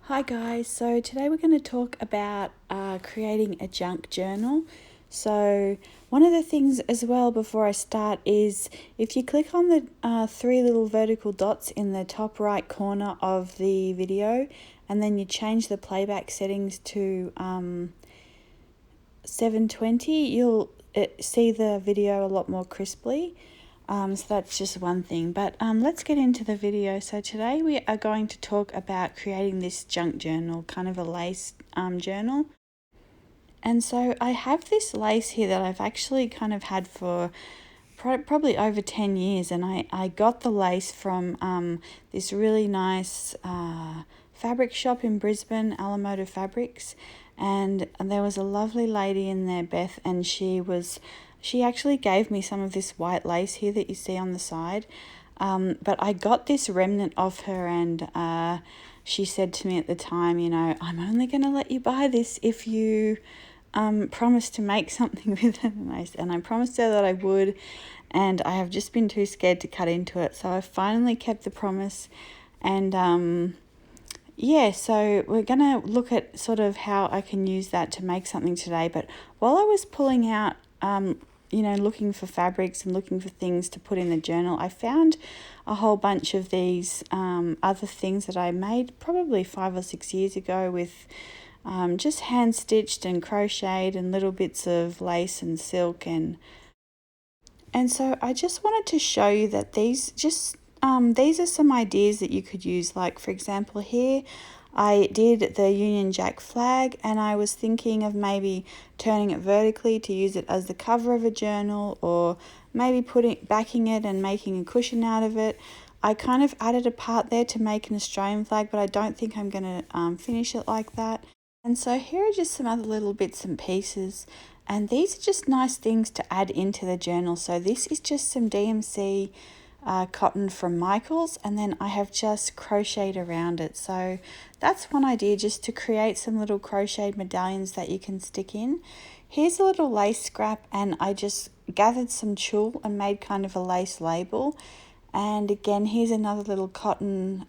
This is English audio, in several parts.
Hi guys, so today we're going to talk about creating a junk journal. So one of the things as well before I start is if you click on the three little vertical dots in the top right corner of the video and then you change the playback settings to 720, you'll see the video a lot more crisply. So that's just one thing, but let's get into the video. So today we are going to talk about creating this junk journal, kind of a lace journal. And so I have this lace here that I've actually kind of had for probably over 10 years, and I got the lace from this really nice fabric shop in Brisbane, Alamoda Fabrics, and there was a lovely lady in there, Beth, and she actually gave me some of this white lace here that you see on the side, but I got this remnant of her, and she said to me at the time, you know, I'm only going to let you buy this if you promised to make something with it. And I promised her that I would, and I have just been too scared to cut into it. So I finally kept the promise, and yeah, so we're going to look at sort of how I can use that to make something today. But while I was pulling out, looking for fabrics and looking for things to put in the journal, I found a whole bunch of these other things that I made probably 5 or 6 years ago with just hand stitched and crocheted and little bits of lace and silk, and so I just wanted to show you that these are some ideas that you could use. Like for example, here I did the Union Jack flag, and I was thinking of maybe turning it vertically to use it as the cover of a journal, or maybe backing it and making a cushion out of it. I kind of added a part there to make an Australian flag, but I don't think I'm going to finish it like that. And so here are just some other little bits and pieces, and these are just nice things to add into the journal. So this is just some DMC cotton from Michaels, and then I have just crocheted around it. So that's one idea, just to create some little crocheted medallions that you can stick in. Here's a little lace scrap, and I just gathered some tulle and made kind of a lace label. And again, here's another little cotton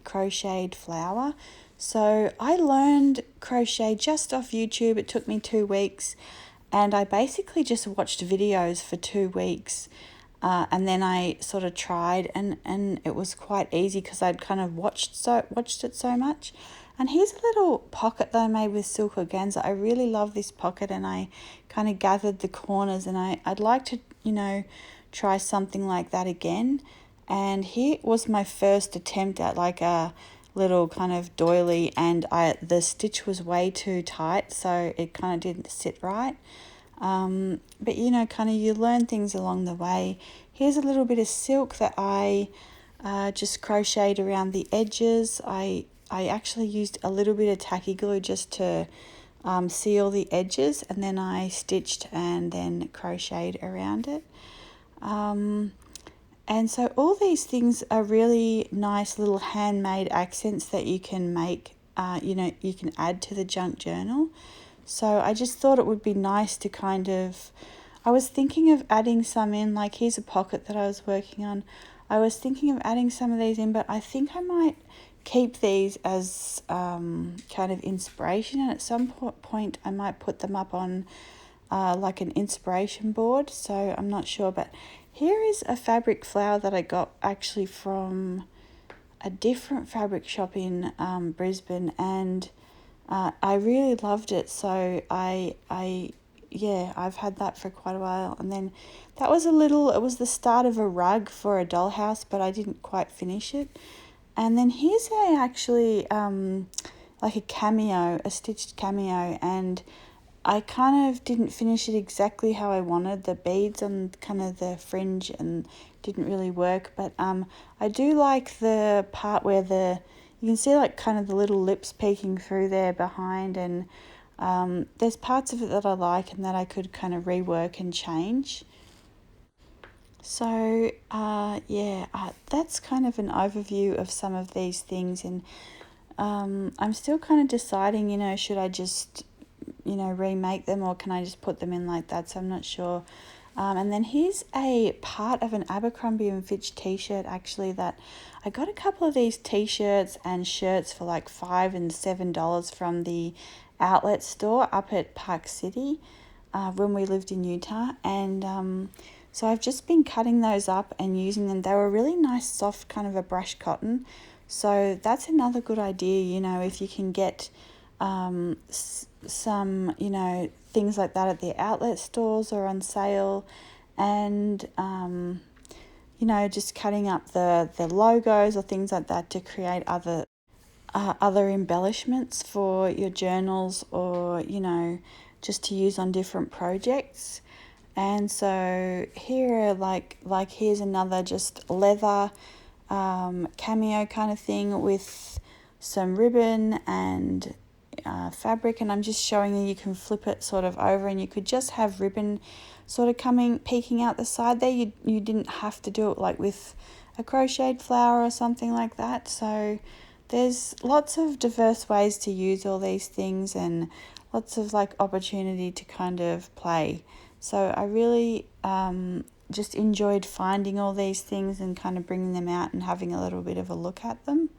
crocheted flower. So I learned crochet just off YouTube. It took me 2 weeks, and I basically just watched videos for 2 weeks, and then I sort of tried, and it was quite easy because I'd kind of watched it so much. And here's a little pocket that I made with silk organza. I really love this pocket, and I kind of gathered the corners, and I'd like to, try something like that again. And here was my first attempt at like a little kind of doily, and the stitch was way too tight, so it kind of didn't sit right. But kind of you learn things along the way. Here's a little bit of silk that I just crocheted around the edges. I actually used a little bit of tacky glue just to seal the edges, and then I stitched and then crocheted around it. And so all these things are really nice little handmade accents that you can make, you can add to the junk journal. So I just thought it would be nice to I was thinking of adding some in, like here's a pocket that I was working on. I was thinking of adding some of these in, but I think I might keep these as kind of inspiration, and at some point I might put them up on like an inspiration board, so I'm not sure. But here is a fabric flower that I got actually from a different fabric shop in Brisbane, and I really loved it. So I've had that for quite a while. And then that was it was the start of a rug for a dollhouse, but I didn't quite finish it. And then here's like a stitched cameo, and I kind of didn't finish it exactly how I wanted. The beads on kind of the fringe and didn't really work, but I do like the part where you can see like kind of the little lips peeking through there behind, and there's parts of it that I like and that I could kind of rework and change. So that's kind of an overview of some of these things, and I'm still kind of deciding, should I just remake them, or can I just put them in like that? So I'm not sure. And then here's a part of an Abercrombie and Fitch t-shirt actually, that I got a couple of these t-shirts and shirts for like $5 and $7 from the outlet store up at Park City when we lived in Utah. And so I've just been cutting those up and using them. They were really nice, soft, kind of a brushed cotton. So that's another good idea, you know, if you can get some, you know, things like that at the outlet stores or on sale. And you know, just cutting up the logos or things like that to create other embellishments for your journals, or, you know, just to use on different projects. And so here are like here's another just leather cameo kind of thing with some ribbon and fabric, and I'm just showing you can flip it sort of over, and you could just have ribbon sort of peeking out the side there. You didn't have to do it like with a crocheted flower or something like that. So there's lots of diverse ways to use all these things, and lots of like opportunity to kind of play. So I really just enjoyed finding all these things and kind of bringing them out and having a little bit of a look at them.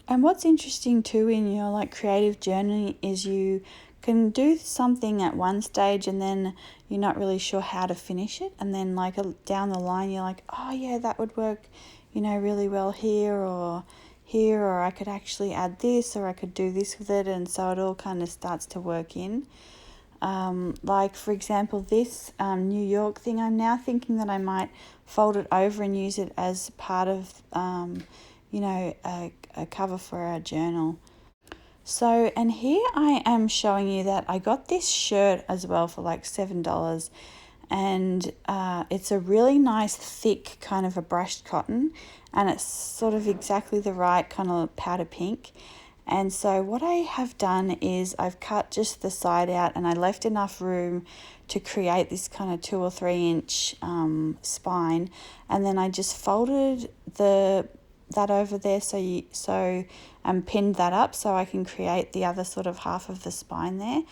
And what's interesting too in your like creative journey is you can do something at one stage and then you're not really sure how to finish it, and then like down the line you're like, oh yeah, that would work, you know, really well here, or I could actually add this, or I could do this with it, and so it all kind of starts to work in. Like for example, this New York thing, I'm now thinking that I might fold it over and use it as part of you know, a cover for our journal. So, and here I am showing you that I got this shirt as well for like $7, and it's a really nice thick kind of a brushed cotton, and it's sort of exactly the right kind of powder pink. And so what I have done is I've cut just the side out, and I left enough room to create this kind of 2 or 3 inch spine, and then I just folded that over there and pinned that up so I can create the other sort of half of the spine there.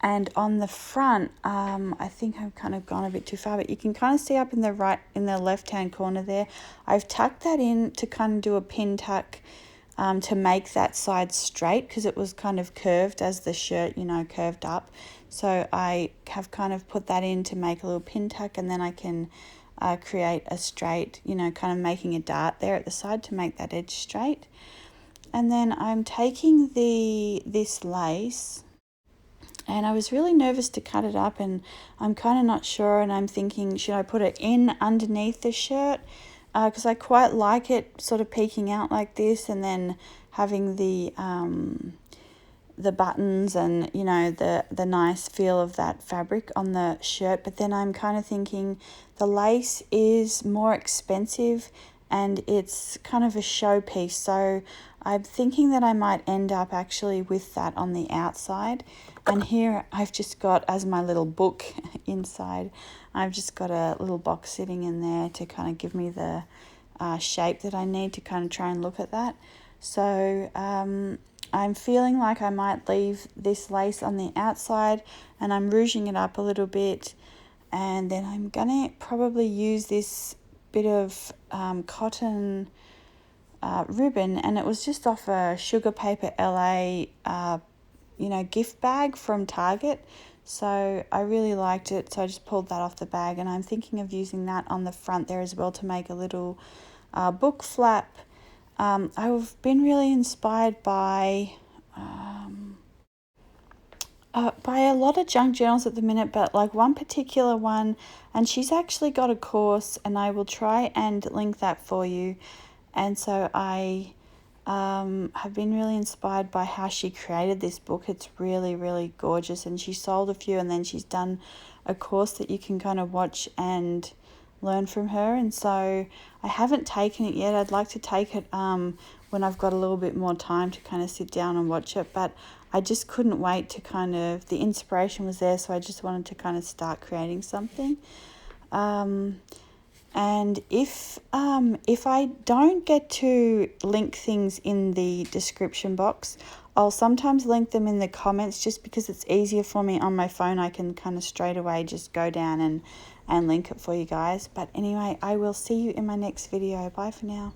And on the front, I think I've kind of gone a bit too far, but you can kind of see up in the left hand corner there, I've tucked that in to kind of do a pin tuck to make that side straight, because it was kind of curved as the shirt, you know, curved up. So I have kind of put that in to make a little pin tuck, and then I can create a straight, you know, kind of making a dart there at the side to make that edge straight. And then I'm taking this lace, and I was really nervous to cut it up, and I'm kind of not sure, and I'm thinking, should I put it in underneath the shirt, because I quite like it sort of peeking out like this, and then having the buttons and, you know, the nice feel of that fabric on the shirt. But then I'm kind of thinking the lace is more expensive and it's kind of a showpiece, so I'm thinking that I might end up actually with that on the outside. And here I've just got, as my little book inside, I've just got a little box sitting in there to kind of give me the shape that I need to kind of try and look at that. So I'm feeling like I might leave this lace on the outside, and I'm rouging it up a little bit, and then I'm gonna probably use this bit of cotton ribbon, and it was just off a Sugar Paper LA you know, gift bag from Target, so I really liked it, so I just pulled that off the bag, and I'm thinking of using that on the front there as well to make a little book flap. I've been really inspired by a lot of junk journals at the minute, but like one particular one, and she's actually got a course, and I will try and link that for you. And so I have been really inspired by how she created this book. It's really, really gorgeous, and she sold a few, and then she's done a course that you can kind of watch and learn from her. And so I haven't taken it yet. I'd like to take it when I've got a little bit more time to kind of sit down and watch it, but I just couldn't wait to kind of, the inspiration was there, so I just wanted to kind of start creating something. And if I don't get to link things in the description box, I'll sometimes link them in the comments, just because it's easier for me on my phone. I can kind of straight away just go down and link it for you guys. But anyway, I will see you in my next video. Bye for now.